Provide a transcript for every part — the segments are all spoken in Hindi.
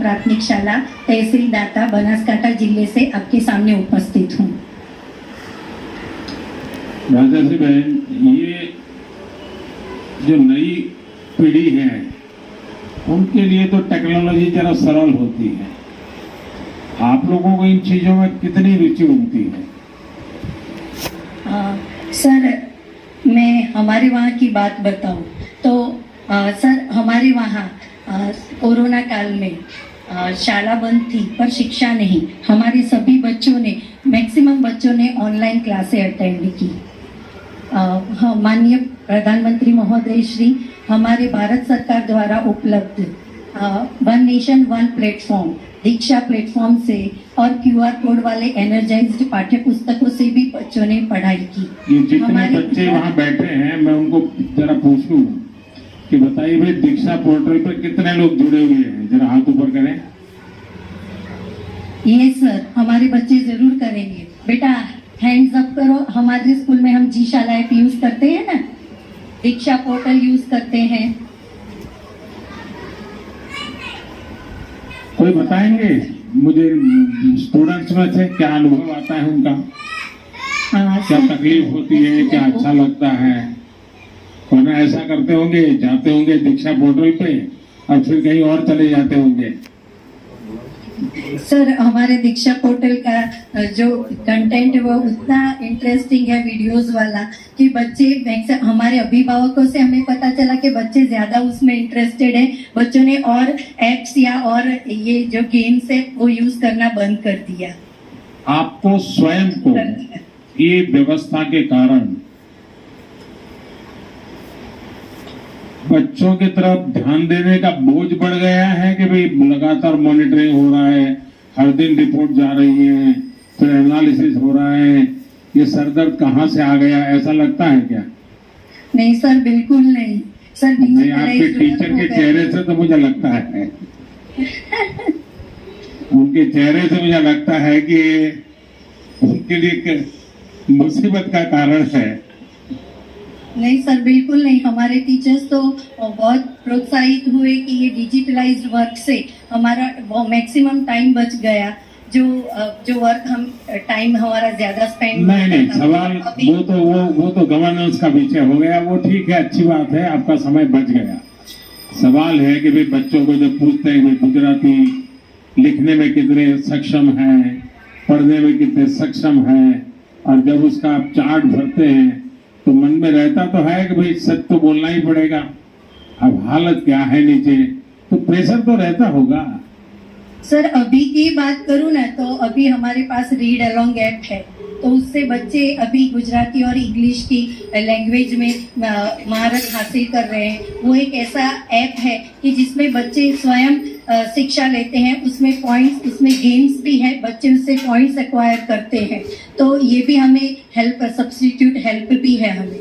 प्राथमिक शाला तहसील दाता बनासकांठा जिले से आपके सामने उपस्थित हूँ। राजश्री बहन, ये जो नई पीढ़ी है उनके लिए तो टेक्नोलॉजी जरा सरल होती है, आप लोगों को इन चीजों में कितनी रुचि उठती है? सर, मैं हमारे वहाँ की बात बताऊं तो सर हमारे वहाँ कोरोना काल में शाला बंद थी पर शिक्षा नहीं। हमारे सभी बच्चों ने, मैक्सिमम बच्चों ने ऑनलाइन क्लासें अटेंड की। माननीय प्रधानमंत्री महोदय श्री हमारे भारत सरकार द्वारा उपलब्ध वन नेशन वन प्लेटफॉर्म दीक्षा प्लेटफॉर्म से और QR कोड वाले एनर्जाइज्ड पाठ्य पुस्तकों से भी बच्चों ने पढ़ाई की। ये जितने बच्चे वहाँ बैठे हैं, मैं उनको जरा पूछूं कि बताइए भाई, दीक्षा पोर्टल पर कितने लोग जुड़े हुए हैं? जरा हाथ ऊपर करें। ये सर हमारे बच्चे जरूर करेंगे। बेटा हैंड्स अप करो। हमारे स्कूल में हम जी शाला ऐप यूज करते हैं ना, दीक्षा पोर्टल यूज करते हैं। कोई बताएंगे मुझे स्टूडेंट्स में से क्या अनुभव आता है उनका? क्या तकलीफ होती है, क्या अच्छा लगता है? वरना ऐसा करते होंगे, जाते होंगे दीक्षा पोर्टल पे और फिर कहीं और चले जाते होंगे। सर हमारे दीक्षा पोर्टल का जो कंटेंट है वो उतना इंटरेस्टिंग है वीडियोस वाला कि बच्चे, हमारे अभिभावकों से हमें पता चला कि बच्चे ज्यादा उसमें इंटरेस्टेड हैं। बच्चों ने और एप्स या और ये जो गेम्स है वो यूज करना बंद कर दिया। आपको स्वयं को ये व्यवस्था के कारण बच्चों की तरफ ध्यान देने का बोझ बढ़ गया है कि भाई लगातार मॉनिटरिंग हो रहा है, हर दिन रिपोर्ट जा रही है, फिर एनालिसिस हो रहा है, ये सरदर्द कहाँ से आ गया, ऐसा लगता है क्या? नहीं सर, बिल्कुल नहीं सर। नहीं, आपके टीचर के चेहरे से तो मुझे लगता है उनके चेहरे से मुझे लगता है कि उनके लिए मुसीबत का कारण है। नहीं सर, बिल्कुल नहीं। हमारे टीचर्स तो बहुत प्रोत्साहित हुए कि ये डिजिटलाइज्ड वर्क से हमारा मैक्सिमम टाइम बच गया। जो वर्क हम टाइम हमारा ज्यादा स्पेंड नहीं, सवाल वो तो गवर्नेंस का विषय हो गया, वो ठीक है, अच्छी बात है, आपका समय बच गया। सवाल है कि भाई बच्चों को जब पूछते हैं कि गुजराती लिखने में कितने सक्षम हैं, पढ़ने में कितने सक्षम हैं, और जब उसका आप चार्ट भरते हैं तो मन में रहता तो है कि भाई सच तो बोलना ही पड़ेगा। अब हालत क्या है नीचे, तो प्रेशर तो रहता होगा। सर अभी की बात करूँ ना तो अभी हमारे पास रीड अलोंग ऐप है, तो उससे बच्चे अभी गुजराती और इंग्लिश की लैंग्वेज में महारत हासिल कर रहे हैं। वो एक ऐसा ऐप है कि जिसमें बच्चे स्वयं शिक्षा लेते हैं। उसमें पॉइंट्स, उसमें गेम्स भी है, बच्चे उससे पॉइंट्स एक्वायर करते हैं। तो ये भी हमें हेल्प, सब्स्टिट्यूट हेल्प भी है हमें।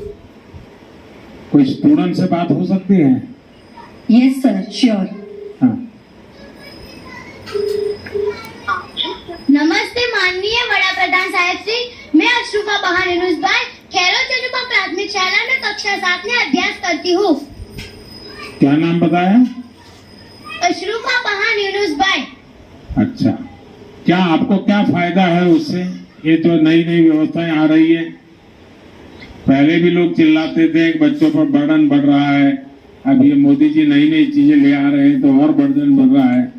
कोई स्टूडेंट से बात हो सकती है? Yes sir, sure. नमस्ते माननीय वड़ा प्रधान साहब श्री, मैं अशरूफा बहान यूनुसभाई खैरो चनुपा प्राथमिक शाला में कक्षा 7 में अभ्यास करती हूँ। क्या नाम बताया? अशरूफा बहान यूनुसभाई। अच्छा, क्या आपको क्या फायदा है उससे? ये जो नई नई व्यवस्थाएं आ रही है, पहले भी लोग चिल्लाते थे कि बच्चों पर बर्डन बढ़ रहा है, अब ये मोदी जी नई नई चीजें ले आ रहे हैं तो और बर्डन बढ़ रहा है।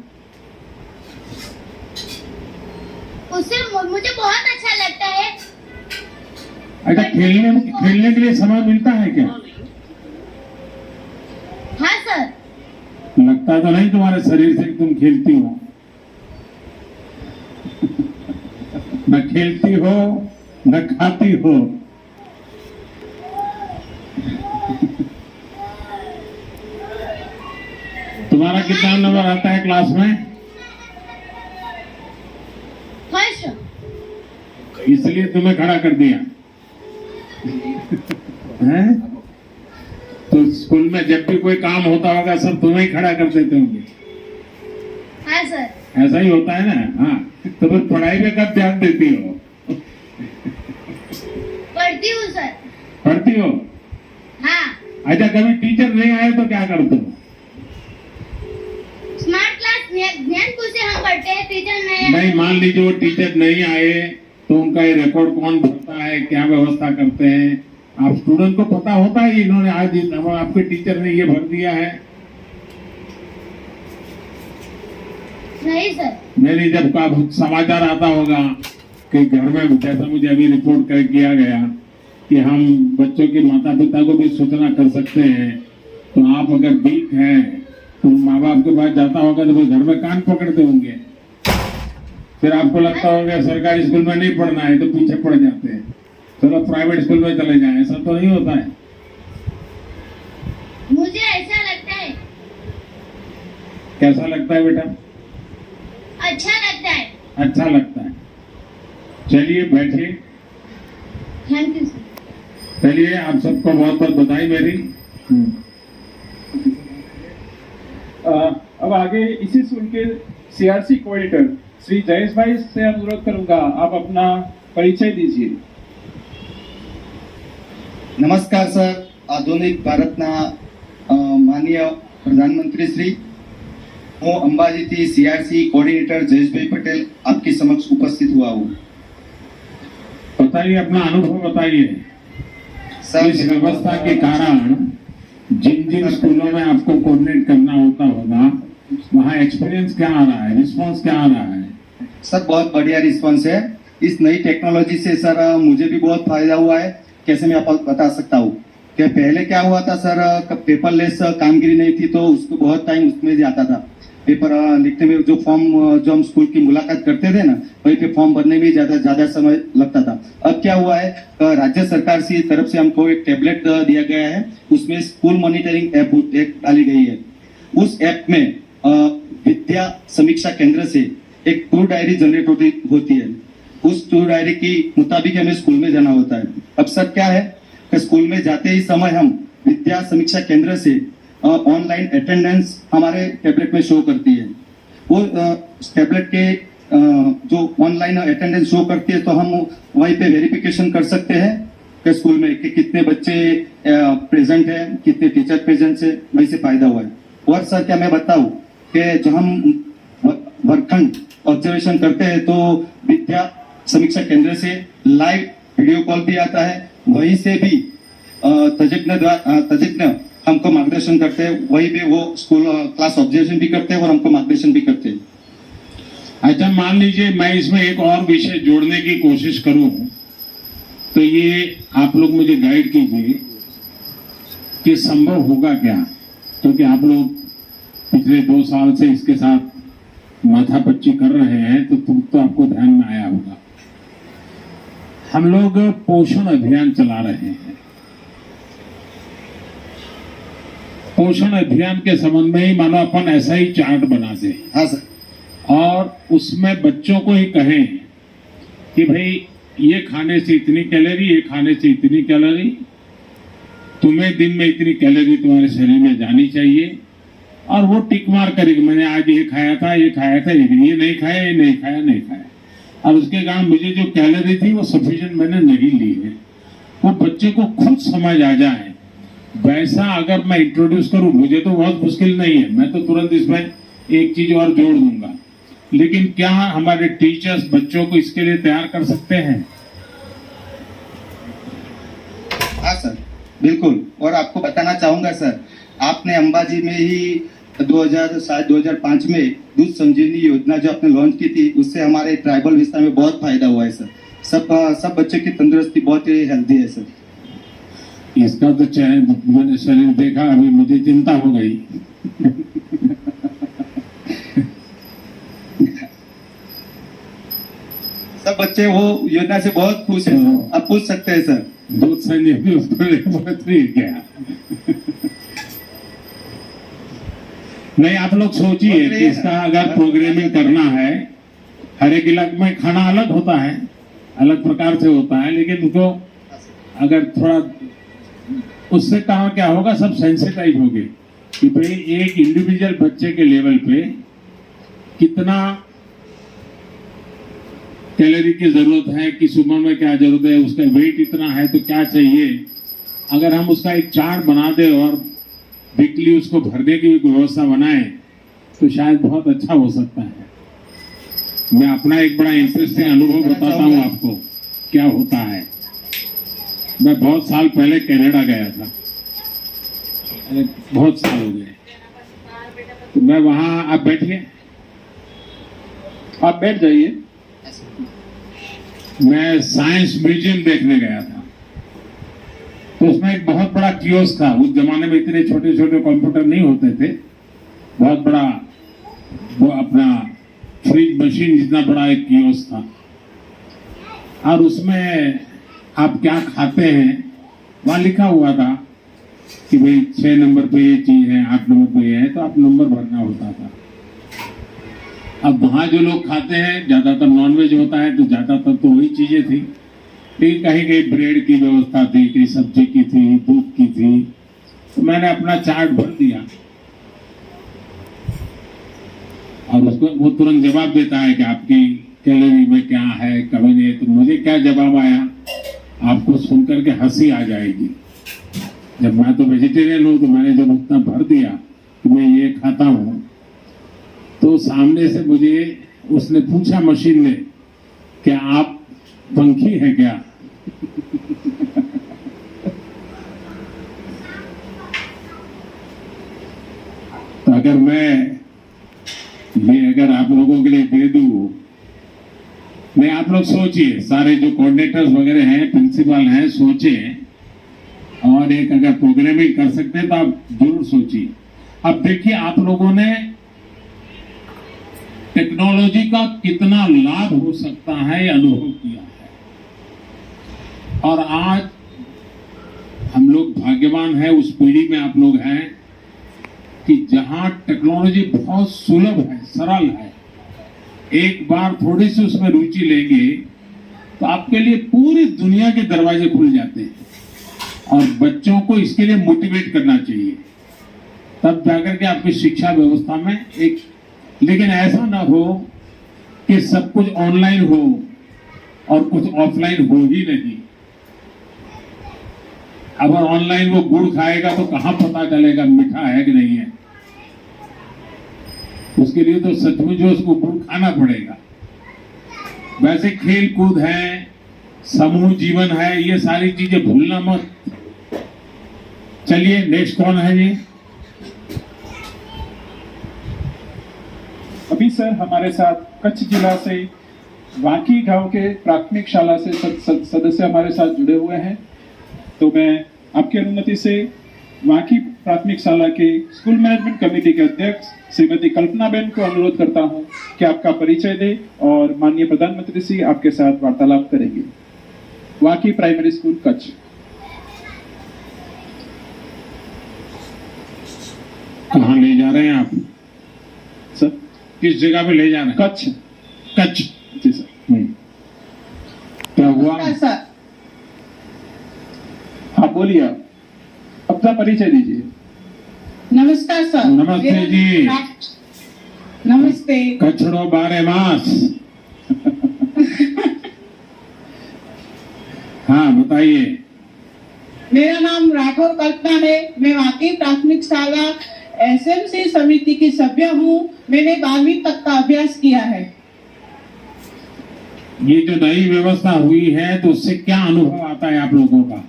उससे मुझे बहुत अच्छा लगता है। अच्छा, खेलने के लिए समय मिलता है क्या? हाँ सर। लगता तो नहीं तुम्हारे शरीर से तुम खेलती हो। न खेलती हो न खाती हो। तुम्हारा कितना नंबर आता है क्लास में? इसलिए तुम्हें खड़ा कर दिया है? तो स्कूल में जब भी कोई काम होता होगा सब तुम्हें ही खड़ा कर देते होंगे। हाँ सर। ऐसा ही होता है ना? हाँ, तो फिर पढ़ाई में कब ध्यान देती हो? पढ़ती हूँ सर। पढ़ती हो? हाँ। अच्छा, कभी टीचर नहीं आए तो क्या करते हो? स्मार्ट क्लास ज्ञान नहीं, मान लीजिए वो टीचर नहीं आए तो उनका ये रिकॉर्ड कौन भरता है, क्या व्यवस्था करते हैं? आप स्टूडेंट को पता होता है इन्होंने आज आपके टीचर ने ये भर दिया है? नहीं सर। मेरी जब आप समाचार आता होगा कि घर में, जैसा मुझे अभी रिपोर्ट कर किया गया कि हम बच्चों के माता पिता को भी सूचना कर सकते हैं, तो आप अगर वीक हैं तो माँ बाप के पास जाता होगा तो वो घर में कान पकड़ते होंगे, फिर आपको लगता होगा सरकारी स्कूल में नहीं पढ़ना है तो पीछे पड़ जाते हैं, चलो प्राइवेट स्कूल में चले जाएं। ऐसा तो नहीं होता है। मुझे ऐसा लगता है। कैसा लगता है बेटा? अच्छा लगता है। अच्छा लगता है। चलिए बैठिए। Thank you sir. चलिए, आप सबको बहुत बहुत बधाई मेरी। अब आगे इसी स्कूल के सीआरसी कोऑर्डिनेटर श्री जयेश भाई से अनुरोध करूंगा, आप अपना परिचय दीजिए। नमस्कार सर, आधुनिक भारतना माननीय प्रधानमंत्री श्री, હું અંબાજીથી સીઆરસી કોઓર્ડિનેટર જયેશભાઈ પટેલ આપकी समक्ष उपस्थित हुआ हूँ। बताइए, अपना अनुभव बताइए। इस व्यवस्था के कारण जिन जिन स्कूलों में आपको कोऑर्डिनेट करना होता होगा, वहाँ एक्सपीरियंस क्या आ रहा है, रिस्पॉन्स क्या आ रहा है? सर बहुत बढ़िया रिस्पॉन्स है। इस नई टेक्नोलॉजी से सर मुझे भी बहुत फायदा हुआ है। कैसे मैं आपको बता सकता हूँ कि पहले क्या हुआ था सर, पेपरलेस कामगिरी नहीं थी तो उसको बहुत टाइम उसमें जाता था। पेपर लिखने में जो फॉर्म जो हम स्कूल की मुलाकात करते थे ना, वही पे फॉर्म भरने में ज्यादा समय लगता था। अब क्या हुआ है, राज्य सरकार की तरफ से हमको एक टैबलेट दिया गया है, उसमें स्कूल मॉनिटरिंग ऐप डाली गई है। उस ऐप में विद्या समीक्षा केंद्र से एक टूर डायरी जनरेट होती है। उस टूर डायरी की मुताबिक हमें स्कूल में जाना होता है। अब सर क्या है कि स्कूल में जाते ही समय हम विद्या समीक्षा केंद्र से ऑनलाइन अटेंडेंस हमारे टैबलेट में शो करती है। वो टैबलेट के जो ऑनलाइन अटेंडेंस शो करती है तो हम वहीं पे वेरिफिकेशन कर सकते हैं कि स्कूल में कि कितने बच्चे प्रेजेंट है, कितने टीचर प्रेजेंट है, वही से फायदा हुआ है। और सर क्या मैं बताऊं कि जब हम वर्कखंड ऑब्जर्वेशन करते हैं तो विद्या समीक्षा केंद्र से लाइव वीडियो कॉल भी आता है, वहीं से भी तज्ञ हमको मार्गदर्शन करते हैं, वही पे वो स्कूल क्लास ऑब्जर्वेशन भी करते हैं और हमको मार्गदर्शन भी करते हैं। अच्छा, मान लीजिए मैं इसमें एक और विषय जोड़ने की कोशिश करूं तो ये आप लोग मुझे गाइड कीजिए कि संभव होगा क्या, क्योंकि आप लोग पिछले 2 साल से इसके साथ माथापच्ची कर रहे हैं तो आपको ध्यान में आया होगा। हम लोग पोषण अभियान चला रहे हैं। पोषण अभियान के संबंध में ही मानो अपन ऐसा ही चार्ट बना दे। हाँ सर। और उसमें बच्चों को ही कहें कि भाई ये खाने से इतनी कैलोरी, ये खाने से इतनी कैलोरी, तुम्हें दिन में इतनी कैलोरी तुम्हारे शरीर में जानी चाहिए, और वो टिक मार करेगी मैंने आज ये खाया था, ये खाया था, ये नहीं खाया, ये नहीं खाया, नहीं खाया। और उसके कारण मुझे जो कैलोरी थी वो सफिशिएंट मैंने नहीं ली है। वो बच्चे को खुद समझ आ जाए वैसा अगर मैं इंट्रोड्यूस करूं, मुझे तो बहुत मुश्किल नहीं है, मैं तो तुरंत इसमें एक चीज और जोड़ दूंगा। लेकिन क्या हमारे टीचर्स बच्चों को इसके लिए तैयार कर सकते हैं? हाँ सर, बिल्कुल। और आपको बताना चाहूंगा सर, आपने अंबाजी में ही 2005 में दूध संजीवनी योजना जो आपने लॉन्च की थी, उससे हमारे ट्राइबल विस्तार में बहुत फायदा हुआ है सर। सब बच्चों की तंदुरुस्ती बहुत ही हेल्दी है सर। इसका तो मैंने शरीर देखा, अभी मुझे चिंता हो गई। सब बच्चे वो योजना से बहुत खुश हैं। आप पूछ सकते हैं सर। दूध संजीवनी उसको क्या? नहीं, आप लोग सोचिए कि इसका अगर प्रोग्रामिंग करना है, हर एक इलाके में खाना अलग होता है, अलग प्रकार से होता है, लेकिन उनको अगर थोड़ा उससे कहा क्या होगा, सब सेंसिटाइज हो गए कि भाई एक इंडिविजुअल बच्चे के लेवल पे कितना कैलोरी की जरूरत है, किस उम्र में क्या जरूरत है, उसका वेट इतना है तो क्या चाहिए। अगर हम उसका एक चार्ट बना दे और वीकली उसको भरने की व्यवस्था बनाए तो शायद बहुत अच्छा हो सकता है। मैं अपना एक बड़ा इंटरेस्टिंग अनुभव बताता हूँ आपको क्या होता है। मैं बहुत साल पहले कनाडा गया था, अरे बहुत साल हो गए। तो मैं वहां, आप बैठिए, आप बैठ जाइए। मैं साइंस म्यूजियम देखने गया था। तो उसमें एक बहुत बड़ा कियोस्क था। उस जमाने में इतने छोटे छोटे कंप्यूटर नहीं होते थे। बहुत बड़ा वो अपना फ्रिज मशीन जितना बड़ा एक कियोस्क था, और उसमें आप क्या खाते हैं वहां लिखा हुआ था कि भाई 6 नंबर पे ये चीज है, 8 नंबर पे ये है, तो आप नंबर भरना होता था। अब वहां जो लोग खाते हैं ज्यादातर नॉनवेज होता है, तो ज्यादातर तो वही चीजें थी, लेकिन कहीं कहीं ब्रेड की व्यवस्था थी, कहीं सब्जी की थी, दूध की थी। तो मैंने अपना चार्ट भर दिया और उसको वो तुरंत जवाब देता है कि आपकी कैलोरी में क्या है, कभी नहीं। तो मुझे क्या जवाब आया, आपको सुनकर के हंसी आ जाएगी। जब मैं तो वेजिटेरियन हूं, तो मैंने जब उतना भर दिया कि मैं ये खाता हूं, तो सामने से मुझे उसने पूछा, मशीन ने, क्या आप पंखी है क्या? तो अगर मैं ये अगर आप लोगों के लिए दे दूं, नहीं, आप लोग सोचिए, सारे जो कोऑर्डिनेटर्स वगैरह हैं, प्रिंसिपल हैं, सोचिए, और एक अगर प्रोग्रामिंग कर सकते हैं तो आप जरूर सोचिए। अब देखिए, आप लोगों ने टेक्नोलॉजी का कितना लाभ हो सकता है ये अनुभव किया है। और आज हम लोग भाग्यवान हैं, उस पीढ़ी में आप लोग हैं कि जहां टेक्नोलॉजी बहुत सुलभ है, सरल है। एक बार थोड़ी सी उसमें रुचि लेंगे तो आपके लिए पूरी दुनिया के दरवाजे खुल जाते हैं। और बच्चों को इसके लिए मोटिवेट करना चाहिए, तब जाकर के आपकी शिक्षा व्यवस्था में एक, लेकिन ऐसा ना हो कि सब कुछ ऑनलाइन हो और कुछ ऑफलाइन हो ही नहीं। अगर ऑनलाइन वो गुड़ खाएगा तो कहां पता चलेगा मीठा है कि नहीं है? उसके लिए तो सचमुच उसको गुड़ खाना पड़ेगा। वैसे खेल कूद है, समूह जीवन है, ये सारी चीजें भूलना मत। चलिए, नेक्स्ट कौन है ये? अभी सर हमारे साथ कच्छ जिला से वाकी गांव के प्राथमिक शाला से सदस्य हमारे साथ जुड़े हुए हैं। तो मैं आपकी अनुमति से वाकी प्राथमिक शाला के स्कूल मैनेजमेंट कमेटी के अध्यक्ष श्रीमती कल्पना बेन को अनुरोध करता हूं कि आपका परिचय दे और माननीय प्रधानमंत्री जी आपके साथ वार्तालाप करेंगे। वाकी प्राइमरी स्कूल कच्छ। कहाँ ले जा रहे हैं आप? सर किस जगह पे ले जा रहे हैं? कच्छ। कच्छ। जी सर। क्या हुआ? सर हाँ बोलिए, आप अपना परिचय दीजिए। नमस्कार सर। नमस्ते जी। नमस्ते। कचड़ो बारे मास। हाँ बताइए। मेरा नाम राठौर कल्पना है। मैं वाकई प्राथमिक शाला एसएमसी समिति की सभ्य हूँ। मैंने 12वीं तक का अभ्यास किया है। ये जो नई व्यवस्था हुई है तो उससे क्या अनुभव आता है आप लोगों का?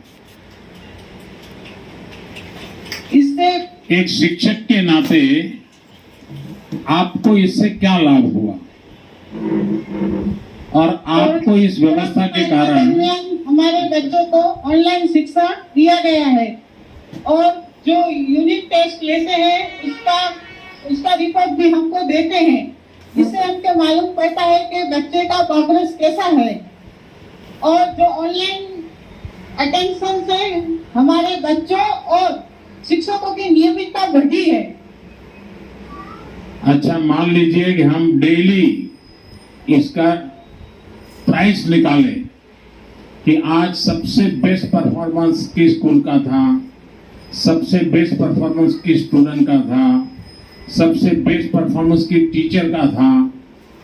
इससे एक शिक्षक के नाते आपको इससे क्या लाभ हुआ, और आपको इस व्यवस्था के कारण हमारे बच्चों को ऑनलाइन शिक्षा दिया गया है, और जो यूनिट टेस्ट लेते हैं उसका रिपोर्ट भी हमको देते हैं। इससे हमको मालूम पड़ता है कि बच्चे का प्रोग्रेस कैसा है, और जो ऑनलाइन अटेंशन से हमारे बच्चों और शिक्षकों की नियमितता बढ़ी है। अच्छा, मान लीजिए कि हम डेली इसका प्राइस निकालें कि आज सबसे बेस्ट परफॉर्मेंस किस स्कूल का था, सबसे बेस्ट परफॉर्मेंस किस स्टूडेंट का था, सबसे बेस्ट परफॉर्मेंस की टीचर का था,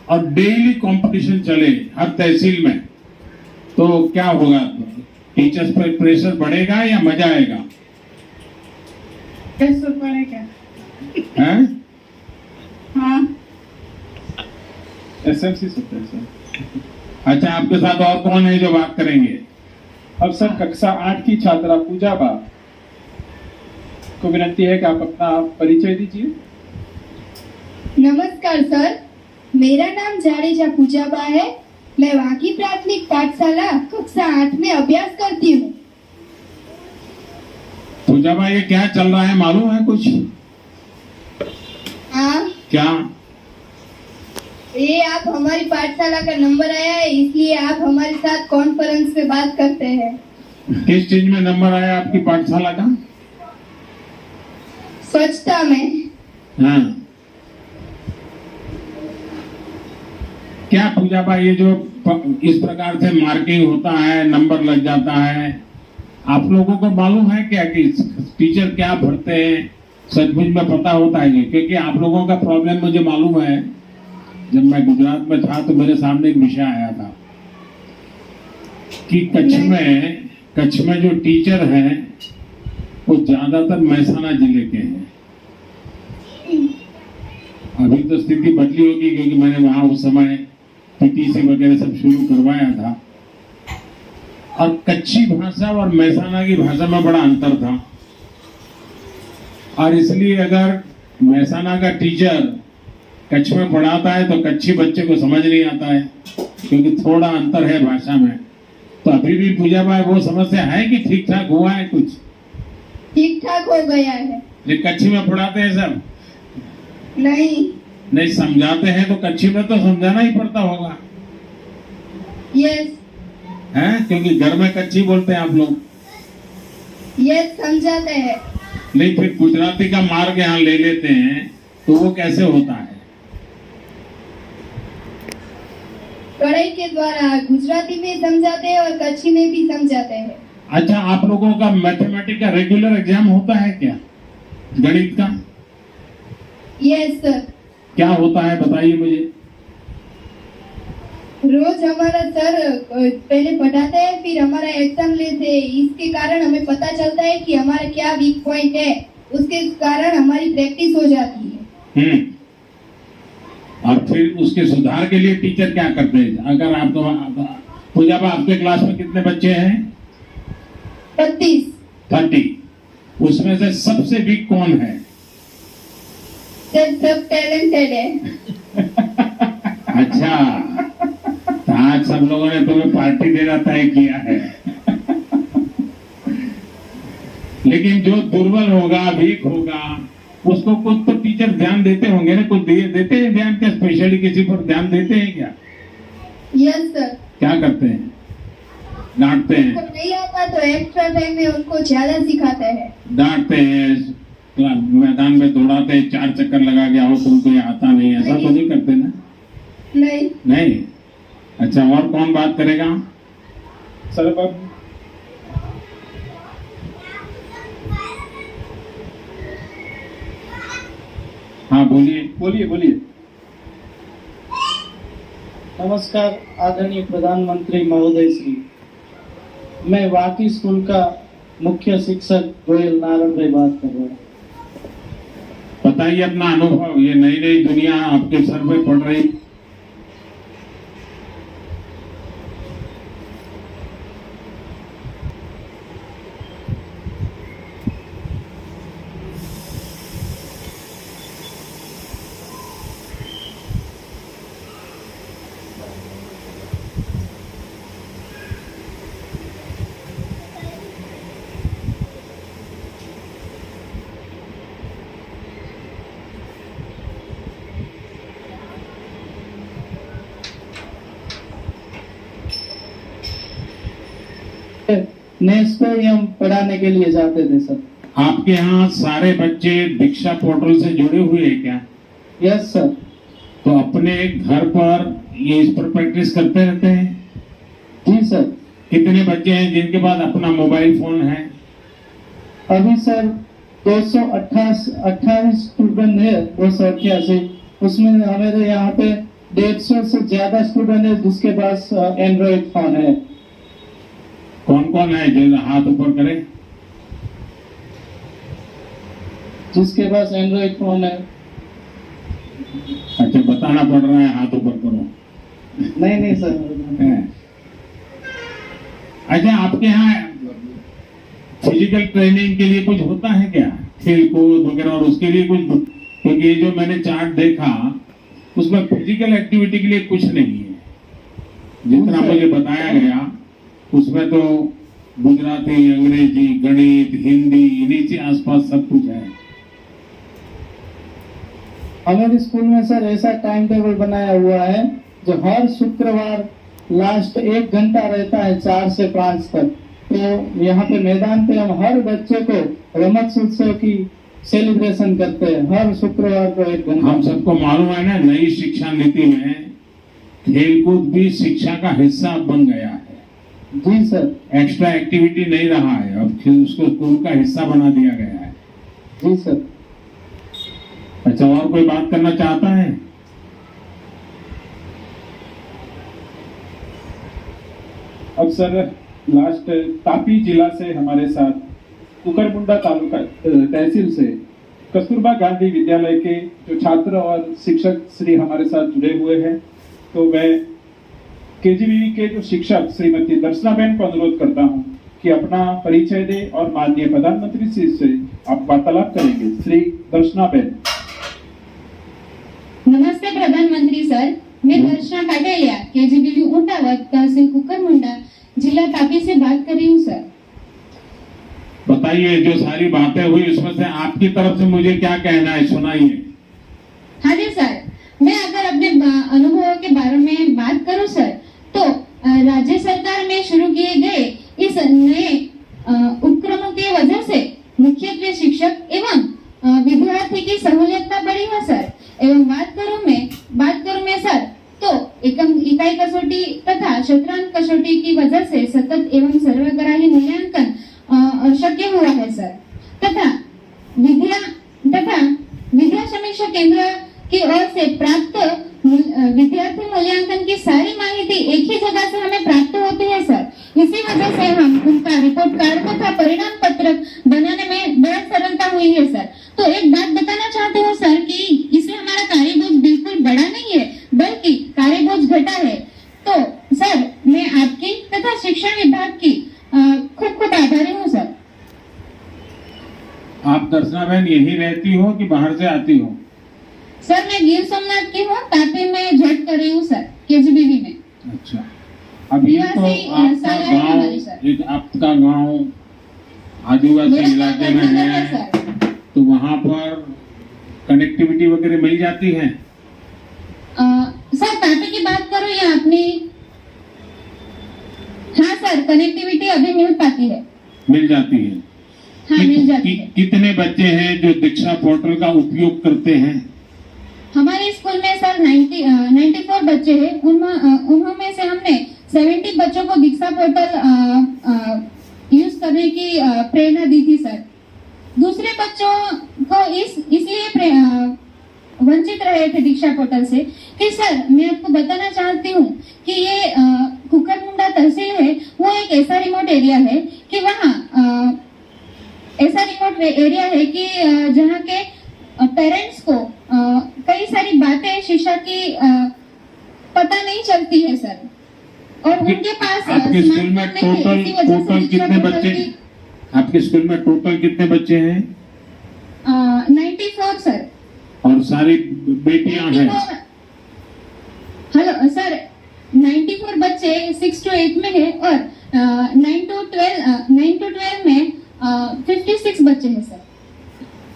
और डेली कंपटीशन चले हर तहसील में, तो क्या होगा? टीचर्स पर प्रेशर बढ़ेगा या मजा आएगा? कैसे पढ़ेगा? हैं? हाँ। एसएमसी सत्य है सर। अच्छा, आपके साथ और कौन है जो बात करेंगे? अब सर कक्षा 8 की छात्रा पूजा बा को विनती है कि आप अपना परिचय दीजिए। नमस्कार सर, मेरा नाम जाडेजा पूजाबा है। मैं वाकी प्राथमिक पाठशाला कक्षा 8 में अभ्यास करती हूँ। पूजा भाई, ये क्या चल रहा है मालूम है कुछ? हाँ, क्या? ये आप हमारी पाठशाला का नंबर आया है, इसलिए आप हमारे साथ कॉन्फ्रेंस पे बात करते हैं। किस चीज में नंबर आया आपकी पाठशाला का? स्वच्छता में। हाँ, क्या पूजा भाई, ये जो इस प्रकार से मार्किंग होता है, नंबर लग जाता है, आप लोगों को मालूम है क्या कि टीचर क्या भरते हैं? सचमुच में पता होता है? क्योंकि आप लोगों का प्रॉब्लम मुझे मालूम है। जब मैं गुजरात में था तो मेरे सामने एक विषय आया था कि कच्छ में जो टीचर हैं वो ज्यादातर महसाना जिले के हैं। अभी तो स्थिति बदली होगी क्योंकि मैंने वहां उस समय पीटीसी वगैरह सब शुरू करवाया था। और कच्ची भाषा और महसाना की भाषा में बड़ा अंतर था, और इसलिए अगर महसाना का टीचर कच्छ में पढ़ाता है तो कच्ची बच्चे को समझ नहीं आता है, क्योंकि थोड़ा अंतर है भाषा में। तो अभी भी पूजा भाई वो समस्या है कि ठीक ठाक हुआ है? कुछ ठीक ठाक हो गया है। ये कच्ची में पढ़ाते हैं सब? नहीं, समझाते हैं तो कच्ची में तो समझाना ही पड़ता होगा, यस है? क्योंकि घर में कच्ची बोलते हैं आप लोग। यस, समझाते हैं। नहीं, फिर गुजराती का मार्ग यहाँ ले लेते हैं तो वो कैसे होता है? पढ़ाई के द्वारा गुजराती में समझाते हैं और कच्छी में भी समझाते हैं। अच्छा, आप लोगों का मैथमेटिक्स का रेगुलर एग्जाम होता है क्या, गणित का? यस सर, क्या होता है बताइए मुझे। रोज हमारा सर पहले पढ़ाते हैं, फिर हमारा एग्जाम लेते हैं। इसके कारण हमें पता चलता है कि हमारा क्या वीक पॉइंट है, उसके कारण हमारी प्रैक्टिस हो जाती है। और फिर उसके सुधार के लिए टीचर क्या करते हैं? अगर आप तो पूजा बा, आपके क्लास में कितने बच्चे हैं? 30। उसमें से सबसे वीक कौन है? सब टैलेंटेड है। अच्छा, तो आज सब लोगों ने तुम्हें पार्टी देना तय किया है। लेकिन जो दुर्बल होगा, वीक होगा, उसको कुछ तो टीचर ध्यान देते होंगे ना? कुछ देते हैं ध्यान क्या? स्पेशली किसी पर ध्यान देते हैं क्या? Yes sir. क्या करते हैं? डांटते हैं? उनको नहीं आता तो एक्स्ट्रा टाइम में उनको ज्यादा सिखाते हैं। डांटते हैं, मैदान में दौड़ाते हैं, 4 चक्कर लगा के आओ, तुमको ये आता नहीं, ऐसा तो नहीं करते ना? नहीं। अच्छा, और कौन बात करेगा? सर अब हाँ, बोलिए। बोलिए। नमस्कार आदरणीय प्रधानमंत्री महोदय श्री, मैं वाकी स्कूल का मुख्य शिक्षक गोयल नारायण भाई बात कर रहा हूँ। बताइए अपना अनुभव, ये नई नई दुनिया आपके सर पे पड़ रही। नेक्स्ट पे हम पढ़ाने के लिए जाते थे सर। आपके यहाँ सारे बच्चे दीक्षा पोर्टल से जुड़े हुए हैं क्या? Yes sir. तो अपने घर पर ये इस पर प्रैक्टिस करते रहते हैं? जी सर। कितने बच्चे हैं जिनके पास अपना मोबाइल फोन है? अभी सर 228 स्टूडेंट है, 288। उसमें हमारे यहाँ पे 150 से ज्यादा स्टूडेंट है जिसके पास एंड्रॉइड फोन है। कौन कौन है? जो हाथ ऊपर करे। जिसके पास एंड्रॉइड फोन है अच्छा, बताना पड़ रहा है, हाथ ऊपर करो। नहीं सर। है। अच्छा, आपके यहाँ फिजिकल ट्रेनिंग के लिए कुछ होता है क्या, खेल कूद वगैरह, और उसके लिए कुछ? क्योंकि ये जो मैंने चार्ट देखा उसमें फिजिकल एक्टिविटी के लिए कुछ नहीं है, जितना मुझे बताया गया उसमें तो गुजराती, अंग्रेजी, गणित, हिंदी, इन्हीं से आसपास सब कुछ है। हमारे स्कूल में सर ऐसा टाइम टेबल बनाया हुआ है जो हर शुक्रवार लास्ट 1 घंटा रहता है 4 से 5 तक। तो यहाँ पे मैदान पे हम हर बच्चे को रमत उत्सव की सेलिब्रेशन करते हैं हर शुक्रवार को 1 घंटा। हम सबको मालूम है ना, नई शिक्षा नीति में खेलकूद भी शिक्षा का हिस्सा बन गया है। जी सर। एक्स्ट्रा एक्टिविटी नहीं रहा है, अब उसको स्कूल का हिस्सा बना दिया गया है। जी सर। अच्छा, और कोई बात करना चाहता है? अब सर लास्ट तापी जिला से हमारे साथ कुकरमुंडा तालुका तहसील से कस्तूरबा गांधी विद्यालय के जो छात्र और शिक्षक श्री हमारे साथ जुड़े हुए हैं, तो मैं केजीबीवी के जो शिक्षक श्रीमती दर्शनाबेन को अनुरोध करता हूं कि अपना परिचय दे और माननीय प्रधानमंत्री जी से आप वार्तालाप करेंगे। श्री दर्शनाबेन। नमस्ते प्रधानमंत्री सर, मैं दर्शना काटेलिया केजीबीवी ऊंटावत तहसील कुकरमुंडा जिला तापी से बात कर रही हूँ सर। बताइए, जो सारी बातें हुई उसमें से आपकी तरफ से मुझे क्या कहना है, सुनाइए। हाँ जी सर, मैं अगर अपने अनुभवों के बारे में बात करूँ सर, तो राज्य सरकार में शुरू किए गए इस नए उपक्रमों की वजह से मुख्यत्वे शिक्षक एवं विद्यार्थी की सहूलियत बढ़ी है सर। एवं बात करूं मैं सर, तो इकाई कसौटी तथा शतरंज कसौटी की वजह से सतत एवं सर्वग्राही मूल्यांकन शक्य हुआ है सर, तथा विद्या समीक्षा केंद्र की ओर से प्राप्त विद्यार्थी मूल्यांकन की सारी माहिती एक ही जगह से हमें प्राप्त होती है सर। इसी वजह से हम उनका रिपोर्ट कार्ड तथा परिणाम पत्रक बनाने में बहुत सरलता हुई है सर। तो एक बात बताना चाहती हूँ सर कि इससे हमारा कार्यबोझ बिल्कुल बढ़ा नहीं है, बल्कि कार्यबोझ घटा है। तो सर, मैं आपकी तथा शिक्षण विभाग की खूब आभारी हूँ सर। आप दर्शनाबेन यही रहती हो कि बाहर से आती हो? सर, मैं गिर सोमनाथ की हूँ, तापी में जॉब कर रही हूँ सर, केजीबीवी में। अच्छा, अब ये तो आपका गांव आदिवासी इलाके में है, तो वहाँ पर कनेक्टिविटी वगैरह मिल जाती है? सर, तापी की बात करो या अपनी? हाँ सर, कनेक्टिविटी अभी मिल पाती है। मिल जाती है? हाँ, मिल जाती है। कितने बच्चे हैं जो दीक्षा पोर्टल का उपयोग करते हैं? हमारे स्कूल में सर 94 बच्चे हैं। उनमें से हमने 70 बच्चों को दीक्षा पोर्टल यूज करने की प्रेरणा दी थी सर। दूसरे बच्चों को इसलिए वंचित रहे थे दीक्षा पोर्टल से कि सर, मैं आपको बताना चाहती हूँ कि ये कुकरमुंडा तहसील है, वो एक ऐसा रिमोट एरिया है कि वहाँ ऐसा रिमोट एरिया है कि जहाँ के पेरेंट्स को कई सारी बातें शिक्षा की पता नहीं चलती है सर, और उनके पास आपके स्कूल में टोटल कितने बच्चे? आपके स्कूल में टोटल कितने बच्चे हैं? 94 सर। और सारी बेटियां हैं? हेलो सर, 94 बच्चे 6 to 8 में है, और 9 to 12 में 56 बच्चे हैं सर।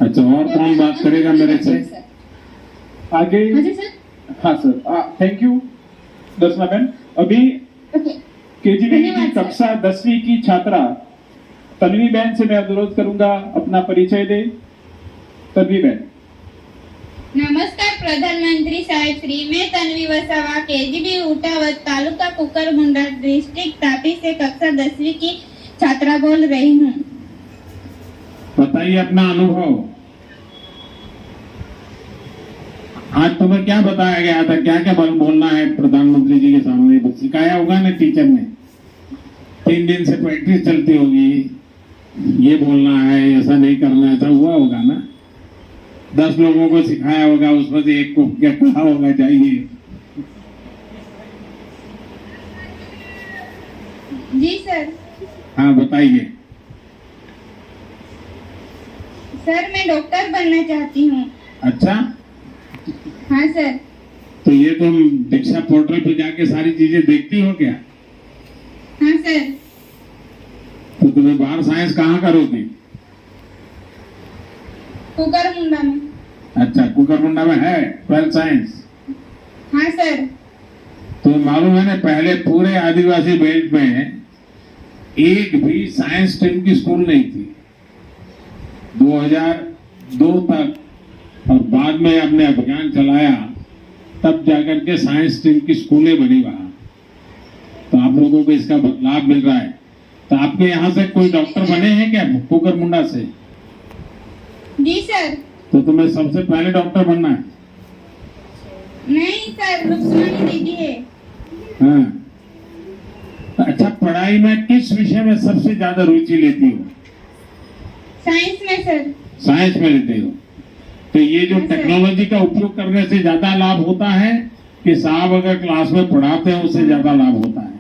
अच्छा, और कौन बात करेगा मेरे से आगे? हाँ जी सर। हाँ सर, थैंक यू दर्शनाबेन। अभी केजीबीवी की कक्षा 10वीं की छात्रा तन्वी बहन से मैं अनुरोध करूंगा अपना परिचय दे। तन्वी बहन। नमस्कार प्रधानमंत्री साहेब श्री, मैं तन्वी वसावा केजीबी ऊटावत तालुका कुकरमुंडा डिस्ट्रिक्ट तापी से कक्षा 10वीं की छात्रा बोल रही हूँ। बताइए अपना अनुभव। आज तुम्हें क्या बताया गया था, क्या क्या बोलना है प्रधानमंत्री जी के सामने? सिखाया होगा ना टीचर ने, 3 दिन से प्रैक्टिस चलती होगी, ये बोलना है, ऐसा नहीं करना है, ऐसा हुआ होगा ना? 10 लोगों को सिखाया होगा, उसमें से एक को क्या कहा होगा चाहिए। जी सर। हाँ बताइए। सर मैं डॉक्टर बनना चाहती हूँ। अच्छा, हाँ सर। तो ये तुम दीक्षा पोर्टल पे जाके सारी चीजें देखती हो क्या? हाँ सर। तो तुम्हें बाहर साइंस कहाँ करोगी? कुकरमुंडा में। अच्छा, कुकरमुंडा में है 12 साइंस। हाँ सर। तो मालूम है ना, पहले पूरे आदिवासी बेल्ट में एक भी साइंस स्ट्रीम की स्कूल नहीं थी 2002 तक, और बाद में आपने अभियान चलाया तब जाकर के साइंस स्ट्रीम की स्कूलें बनी वहां। तो आप लोगों को इसका लाभ मिल रहा है। तो आपके यहाँ से कोई डॉक्टर बने हैं क्या कुकरमुंडा से? जी सर। तो तुम्हें सबसे पहले डॉक्टर बनना है? नहीं सर, रुक्समणी दीदी है। हाँ। अच्छा, पढ़ाई में किस विषय में सबसे ज्यादा रुचि लेती हो? साइंस में सर। साइंस में लेते हो। तो ये जो हाँ, सर। टेक्नोलॉजी का उपयोग करने से ज्यादा लाभ होता है कि साहब अगर क्लास में पढ़ाते हैं उससे ज्यादा लाभ होता है?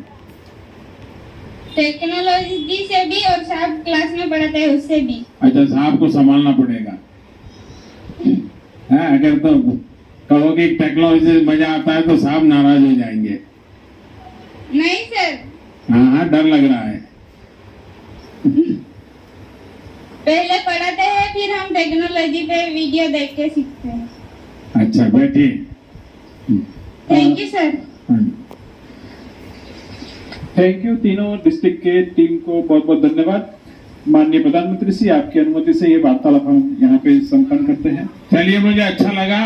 टेक्नोलॉजी से भी और साहब क्लास में पढ़ाते हैं उससे भी। अच्छा, साहब को संभालना पड़ेगा। है, अगर तो कहोगे टेक्नोलॉजी से मजा आता है तो साहब नाराज हो जाएंगे। नहीं सर। हाँ हाँ, डर लग रहा है। पहले पढ़ाते हैं फिर हम टेक्नोलॉजी पे वीडियो देख के सीखते हैं। अच्छा, बैठिए। Thank you sir. Thank you तीनों डिस्ट्रिक्ट के टीम को बहुत बहुत धन्यवाद। माननीय प्रधानमंत्री जी, आपकी अनुमति से ये वार्तालाप हम यहाँ पे संपन्न करते हैं। चलिए, मुझे अच्छा लगा।